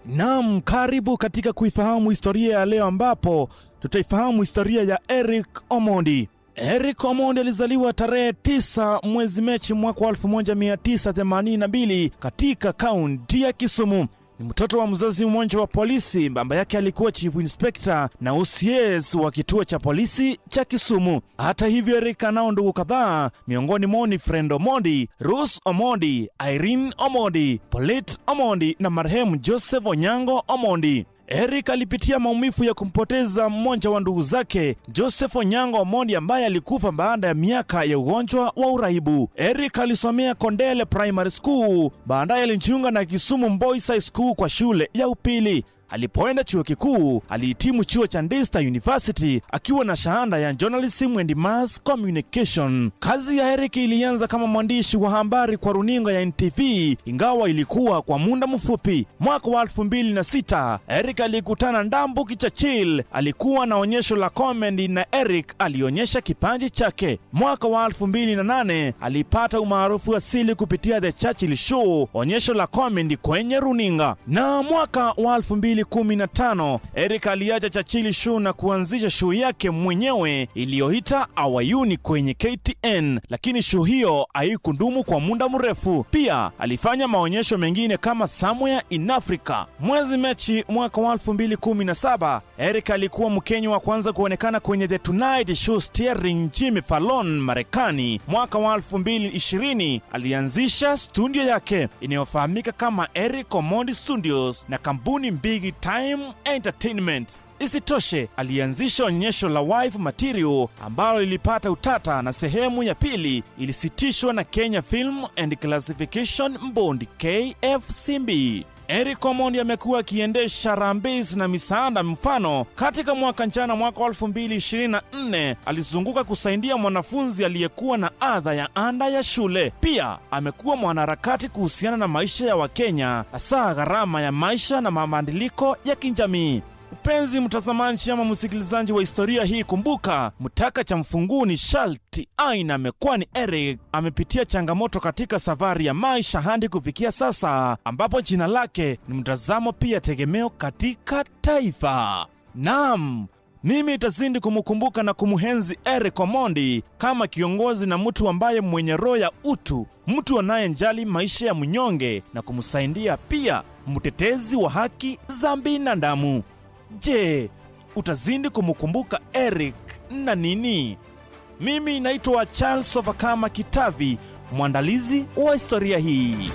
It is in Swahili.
Naam, karibu katika kuifahamu historia ya leo ambapo tutaifahamu historia ya Eric Omondi. Eric Omondi alizaliwa tarehe 9 mwezi Machi mwaka 1982 katika kaunti ya Kisumu. Ni mtoto wa mzazi mmoja wa polisi. Baba yake alikuwa chief inspector na OCS wa kituo cha polisi cha Kisumu. Hata hivyo, Eric anao ndugu kadhaa, miongoni mwao ni Friend Omondi, Rose Omondi, Irene Omondi, Paulette Omondi na marehemu Joseph Onyango Omondi. Eric alipitia maumivu ya kumpoteza mmoja wa ndugu zake, Joseph Onyango Omondi, ambaye alikufa baada ya miaka ya ugonjwa wa uraibu. Eric alisomea Kondele Primary School, baadaye alijiunga na Kisumu Boys High School kwa shule ya upili. Alipoenda chuo kikuu, alihitimu chuo cha Daystar University akiwa na shahada ya Journalism and Mass Communication. Kazi ya Eric ilianza kama mwandishi wa habari kwa runinga ya NTV, ingawa ilikuwa kwa muda mfupi. Mwaka wa 2006, Eric alikutana Ndambuki Churchill. Alikuwa na onyesho la comedy na Eric alionyesha kipaji chake. Mwaka wa 2008, alipata umaarufu asili kupitia The Churchill Show, onyesho la comedy kwenye runinga. Na mwaka wa 2015, Eric aliacha Churchill Show na kuanzisha show yake mwenyewe iliyoita Awayuni kwenye KTN, lakini show hiyo haikudumu kwa muda mrefu. Pia alifanya maonyesho mengine kama Somewhere in Africa. Mwezi Machi mwaka wa 2017, Eric alikuwa Mkenya wa kwanza kuonekana kwenye The Tonight Show starring Jimmy Fallon Marekani. Mwaka wa 2020 alianzisha studio yake inayofahamika kama Eric Omondi Studios na kampuni Big Time Entertainment. Isitoshe, alianzisha onyesho la Wife Material ambalo lilipata utata na sehemu ya pili ilisitishwa na Kenya Film and Classification Board KFCB. Eric Omondi amekuwa akiendesha harambee na misaada. Mfano, katika mwaka jana, mwaka 2024, alizunguka kusaidia mwanafunzi aliyekuwa na adha ya ada ya shule. Pia amekuwa mwanaharakati kuhusiana na maisha ya Wakenya, hasa gharama ya maisha na mabadiliko ya kijamii. Mpenzi mtazamaji ama msikilizaji wa historia hii, kumbuka mtaka cha mfunguni sharti aina. Amekuwa ni Eric, amepitia changamoto katika safari ya maisha hadi kufikia sasa, ambapo jina lake ni mtazamo pia tegemeo katika taifa. Naam, mimi itazidi kumkumbuka na kumuhenzi Eric Omondi kama kiongozi na mtu ambaye mwenye roho ya utu, mtu anayenjali maisha ya mnyonge na kumsaidia, pia mtetezi wa haki za binadamu. Je, utazidi kumkumbuka Eric na nini? Mimi naitwa Charles Ovakama Kitavi, mwandalizi wa historia hii.